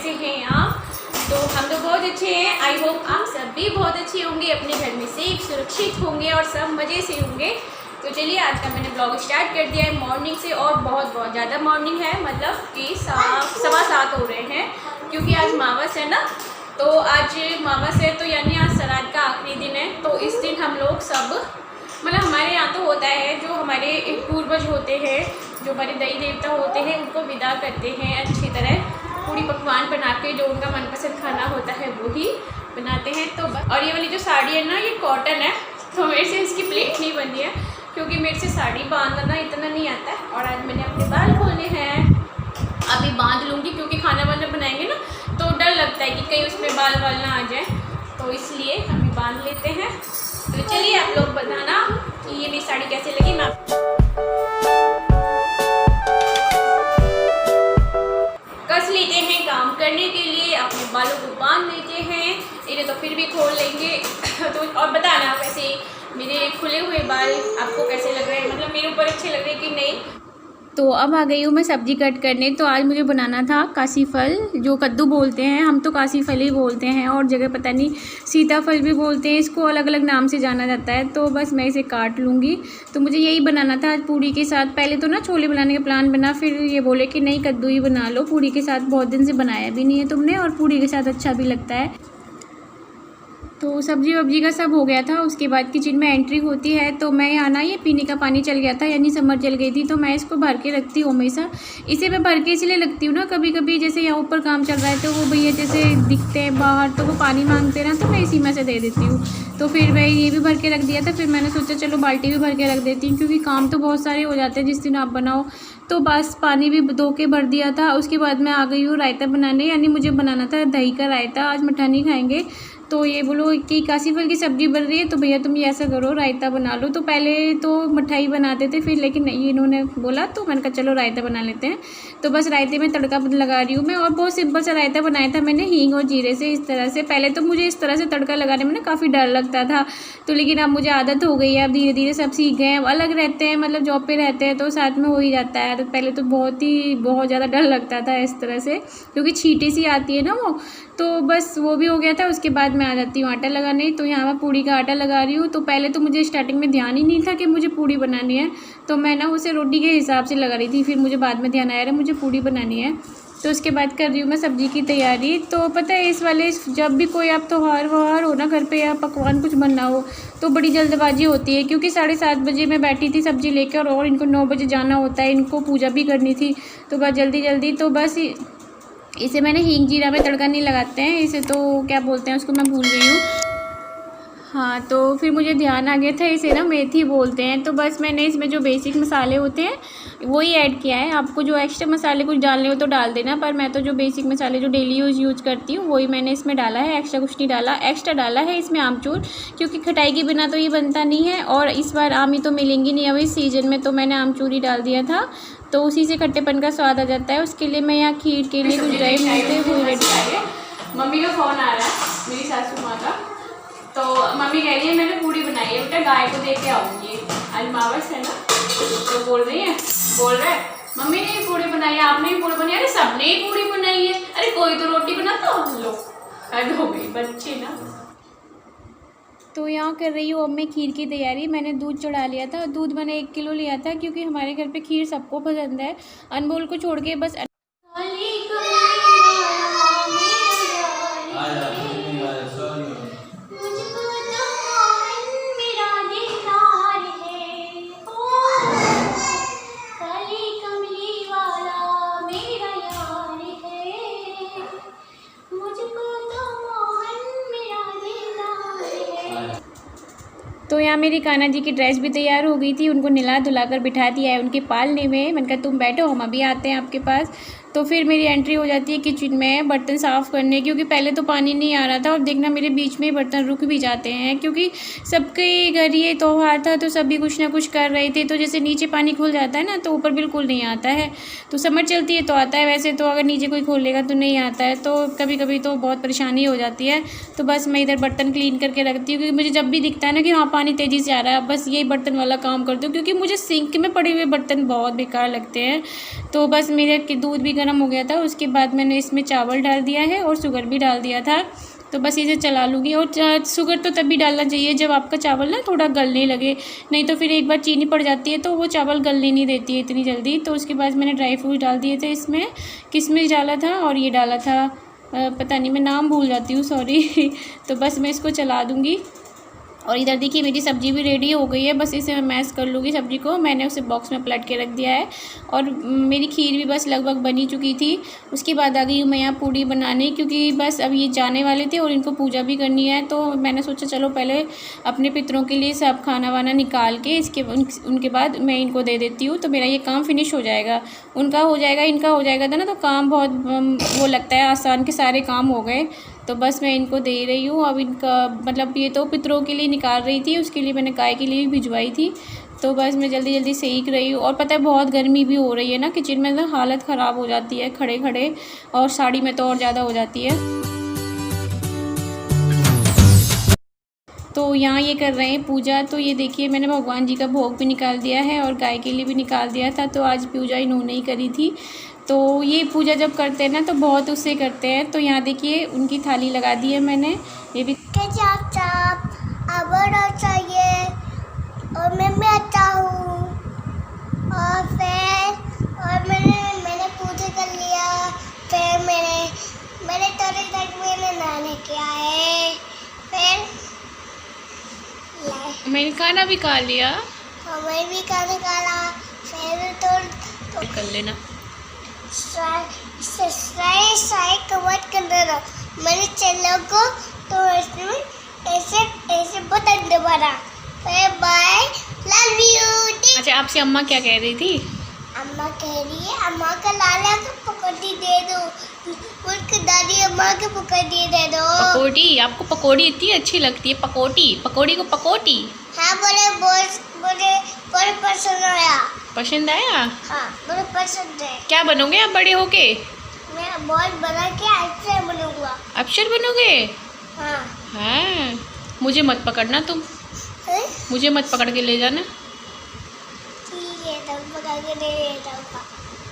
कैसे हैं आप? तो हम लोग बहुत अच्छे हैं। आई होप आप सब भी बहुत अच्छे होंगे, अपने घर में सेफ सुरक्षित होंगे और सब मज़े से होंगे। तो चलिए आज का मैंने ब्लॉग स्टार्ट कर दिया है मॉर्निंग से, और बहुत ज़्यादा मॉर्निंग है, मतलब कि 7:15 हो रहे हैं, क्योंकि आज मावस है ना। तो आज मावस है, तो यानी आज श्राद्ध का आखिरी दिन है। तो इस दिन हम लोग सब, मतलब हमारे यहाँ तो होता है, जो हमारे पूर्वज होते हैं, जो हमारे देवी देवता होते हैं, उनको विदा करते हैं अच्छी तरह, पूरी पकवान बना के, जो उनका मनपसंद खाना होता है वही बनाते हैं। तो और ये वाली जो साड़ी है ना, ये कॉटन है, तो मेरे से इसकी प्लेट नहीं बनी है, क्योंकि मेरे से साड़ी बांधना इतना नहीं आता है। और आज मैंने अपने बाल खोले हैं, अभी बांध लूँगी, क्योंकि खाना वाना बनाएंगे ना, तो डर लगता है कि कहीं उसमें बाल वाल ना आ जाए, तो इसलिए अभी बांध लेते हैं। तो चलिए आप लोग बताना कि ये मेरी साड़ी कैसे लगी। मैं कस लेते हैं काम करने के लिए, अपने बालों को बांध लेते हैं, इन्हें तो फिर भी खोल लेंगे। तो और बताना वैसे मेरे खुले हुए बाल आपको कैसे लग रहे हैं, मतलब मेरे ऊपर अच्छे लग रहे हैं कि नहीं। तो अब आ गई हूँ मैं सब्ज़ी कट करने। तो आज मुझे बनाना था काशी फल, जो कद्दू बोलते हैं, हम तो काशी फल ही बोलते हैं, और जगह पता नहीं सीताफल भी बोलते हैं, इसको अलग अलग नाम से जाना जाता है। तो बस मैं इसे काट लूँगी। तो मुझे यही बनाना था आज पूड़ी के साथ। पहले तो ना छोले बनाने का प्लान बना, फिर ये बोले कि नहीं कद्दू ही बना लो पूड़ी के साथ, बहुत दिन से बनाया भी नहीं है तुमने, और पूड़ी के साथ अच्छा भी लगता है। तो सब्जी वब्जी का सब हो गया था। उसके बाद किचन में एंट्री होती है, तो मैं यहाँ ना, ये पीने का पानी चल गया था, यानी समर चल गई थी, तो मैं इसको भर के रखती हूँ हमेशा। इसे मैं भर के इसलिए रखती हूँ ना, कभी कभी जैसे यहाँ ऊपर काम चल रहा है, तो वो भैया जैसे दिखते हैं बाहर, तो वो पानी मांगते हैं ना, तो मैं इसी में से दे देती हूँ। तो फिर मैं ये भी भर के रख दिया था। फिर मैंने सोचा चलो बाल्टी भी भर के रख देती हूँ, क्योंकि काम तो बहुत सारे हो जाते हैं जिस दिन आप बनाओ। तो बस पानी भी धो के भर दिया था। उसके बाद मैं आ गई हूँ रायता बनाने, यानी मुझे बनाना था दही का रायता। आज मठानी खाएंगे, तो ये बोलो कि काशी फल की सब्ज़ी बन रही है, तो भैया तुम ये ऐसा करो रायता बना लो। तो पहले तो मिठाई बनाते थे, फिर लेकिन नहीं, इन्होंने बोला, तो मैंने कहा चलो रायता बना लेते हैं। तो बस रायते में तड़का लगा रही हूँ मैं, और बहुत सिंपल सा रायता बनाया था मैंने, हींग और जीरे से, इस तरह से। पहले तो मुझे इस तरह से तड़का लगाने में ना काफ़ी डर लगता था, तो लेकिन अब मुझे आदत हो गई है, अब धीरे धीरे सब सीख गए हैं। अब अलग रहते हैं, मतलब जॉब पे रहते हैं, तो साथ में हो ही जाता है। तो पहले तो बहुत ज़्यादा डर लगता था इस तरह से, क्योंकि छींटे सी आती है ना वो। तो बस वो भी हो गया था। उसके बाद मैं आ जाती हूँ आटा लगाने। तो यहाँ मैं पूड़ी का आटा लगा रही हूँ। तो पहले तो मुझे स्टार्टिंग में ध्यान ही नहीं था कि मुझे पूड़ी बनानी है, तो मैं ना उसे रोटी के हिसाब से लगा रही थी। फिर मुझे बाद में ध्यान आया मुझे पूड़ी बनानी है। तो उसके बाद कर रही हूँ मैं सब्ज़ी की तैयारी। तो पता है, इस वाले जब भी कोई आप त्योहार वहार हो ना घर पे, या पकवान कुछ बनना हो, तो बड़ी जल्दबाजी होती है, क्योंकि 7:30 बजे मैं बैठी थी सब्ज़ी लेकर, और इनको 9 बजे जाना होता है, इनको पूजा भी करनी थी। तो बस जल्दी जल्दी, तो बस इसे मैंने हींग जीरा में तड़का नहीं लगाते हैं, इसे तो क्या बोलते हैं उसको, मैं भूल गई हूँ। हाँ, तो फिर मुझे ध्यान आ गया था, इसे ना मेथी बोलते हैं। तो बस मैंने इसमें जो बेसिक मसाले होते हैं वही ऐड किया है। आपको जो एक्स्ट्रा मसाले कुछ डालने हो तो डाल देना, पर मैं तो जो बेसिक मसाले जो डेली यूज़ करती हूँ वही मैंने इसमें डाला है, एक्स्ट्रा कुछ नहीं डाला। एक्स्ट्रा डाला है इसमें आमचूर, क्योंकि खटाई के बिना तो ये बनता नहीं है, और इस बार आम ही तो मिलेंगी नहीं अब इस सीज़न में, तो मैंने आमचूर ही डाल दिया था, तो उसी से खट्टेपन का स्वाद आ जाता है। उसके लिए मैं यहाँ खीर के लिए कुछ ड्राई फ्रूट वो रेडी है। मम्मी का फ़ोन आ रहा है, मेरी सासू माँ का। तो मम्मी कह रही है मैंने पूड़ी बनाई है बेटा, गाय को दे के आऊँगी, आज मावस है ना। तो बोल रहे हैं मम्मी ने ही पूड़ी बनाई है, आपने भी पूड़ी बनाई। अरे सबने ही पूड़ी बनाई है, अरे कोई तो रोटी बनाता हो। लो हद हो गई बच्चे ना। तो यहाँ कर रही हूँ अब मैं खीर की तैयारी। मैंने दूध चढ़ा लिया था, दूध मैंने 1 किलो लिया था, क्योंकि हमारे घर पे खीर सबको पसंद है, अनमोल को छोड़ के। बस तो यहाँ मेरी कान्हा जी की ड्रेस भी तैयार हो गई थी, उनको नहला धुला कर बिठा दिया है उनके पालने में। मैंने कहा तुम बैठो, हम अभी आते हैं आपके पास। तो फिर मेरी एंट्री हो जाती है किचन में बर्तन साफ़ करने, क्योंकि पहले तो पानी नहीं आ रहा था, और देखना मेरे बीच में बर्तन रुक भी जाते हैं, क्योंकि सबके घर ये त्यौहार था, तो सभी कुछ ना कुछ कर रहे थे। तो जैसे नीचे पानी खुल जाता है ना, तो ऊपर बिल्कुल नहीं आता है। तो समर चलती है तो आता है, वैसे तो अगर नीचे कोई खोलेगा तो नहीं आता है, तो कभी कभी तो बहुत परेशानी हो जाती है। तो बस मैं इधर बर्तन क्लीन करके रखती हूँ, क्योंकि मुझे जब भी दिखता है ना कि हाँ पानी तेज़ी से आ रहा है, बस यही बर्तन वाला काम करती हूँ, क्योंकि मुझे सिंक में पड़े हुए बर्तन बहुत बेकार लगते हैं। तो बस मेरे दूध भी गर्म हो गया था उसके बाद मैंने इसमें चावल डाल दिया है और शुगर भी डाल दिया था। तो बस इसे चला लूँगी। और शुगर तो तभी डालना चाहिए जब आपका चावल ना थोड़ा गलने लगे, नहीं तो फिर एक बार चीनी पड़ जाती है तो वो चावल गलने नहीं देती है इतनी जल्दी। तो उसके बाद मैंने ड्राई फ्रूट डाल दिए थे इसमें, किशमिश डाला था और ये डाला था पता नहीं, मैं नाम भूल जाती हूँ, सॉरी। तो बस मैं इसको चला दूँगी। और इधर देखिए मेरी सब्ज़ी भी रेडी हो गई है, बस इसे मैं मैश कर लूँगी सब्ज़ी को। मैंने उसे बॉक्स में पलट के रख दिया है और मेरी खीर भी बस लगभग बनी चुकी थी। उसके बाद आ गई हूँ मैं यहाँ पूड़ी बनाने, क्योंकि बस अब ये जाने वाले थे और इनको पूजा भी करनी है। तो मैंने सोचा चलो पहले अपने पितरों के लिए सब खाना वाना निकाल के उनके बाद मैं इनको दे देती हूँ, तो मेरा ये काम फिनिश हो जाएगा। उनका हो जाएगा, इनका हो जाएगा था ना, तो काम बहुत वो लगता है आसान, के सारे काम हो गए। तो बस मैं इनको दे रही हूँ। अब इनका मतलब ये तो पितरों के लिए निकाल रही थी, उसके लिए मैंने गाय के लिए भी भिजवाई थी। तो बस मैं जल्दी जल्दी सेक रही हूँ। और पता है बहुत गर्मी भी हो रही है ना, किचन में ना हालत ख़राब हो जाती है खड़े खड़े, और साड़ी में तो और ज़्यादा हो जाती है। तो यहाँ ये कर रहे हैं पूजा। तो ये देखिए मैंने भगवान जी का भोग भी निकाल दिया है और गाय के लिए भी निकाल दिया था। तो आज पूजा इन्होंने ही करी थी। तो ये पूजा जब करते हैं ना तो बहुत उससे करते हैं। तो यहाँ देखिए उनकी थाली लगा दी है मैंने, ये भी चाहिए और मैं भी आता हूँ। और मैंने पूजा कर लिया। फिर मैंने थोड़ी देर में नहाने किया है। फिर मैंने खाना भी खा लिया और मैं भी खाना खाना। फिर तो कर लेना कवर कर देना। मैंने चैनल को तो ऐसे बटन दबाना। फिर बाय, लव यू। अच्छा आपसे अम्मा क्या कह रही थी? अम्मा कह रही है अम्मा का लाला को पकौड़ी दे दो, उसकी दादी अम्मा को पकौड़ी दे दो। पकौड़ी? आपको पकौड़ी इतनी अच्छी लगती है? पकौड़ी को पकौड़ी? हाँ बोले पसंद आया। पसंद आया? हाँ बड़े पसंद है। क्या बनोगे आप बड़े होके? मैं बहुत बड़ा के अफसर बनूंगा। अफसर बनोगे? हाँ। हाँ मुझे मत पकड़ना तुम। मुझे मत पकड़ के ले जाना। ठीक है तब पकड़ के ले जाऊंगा।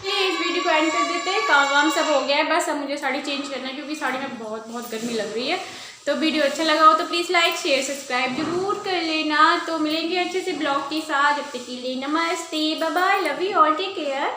इस वीडियो को एंड कर देते हैं। काम सब हो गया है, बस अब मुझे साड़ी चेंज करना है क्योंकि साड़ी में बहुत गर्मी लग रही है। तो वीडियो अच्छा लगा हो तो प्लीज़ लाइक शेयर सब्सक्राइब जरूर कर लेना। तो मिलेंगे अच्छे से ब्लॉग के साथ, जब तक के लिए नमस्ते, bye bye, love you all, take care.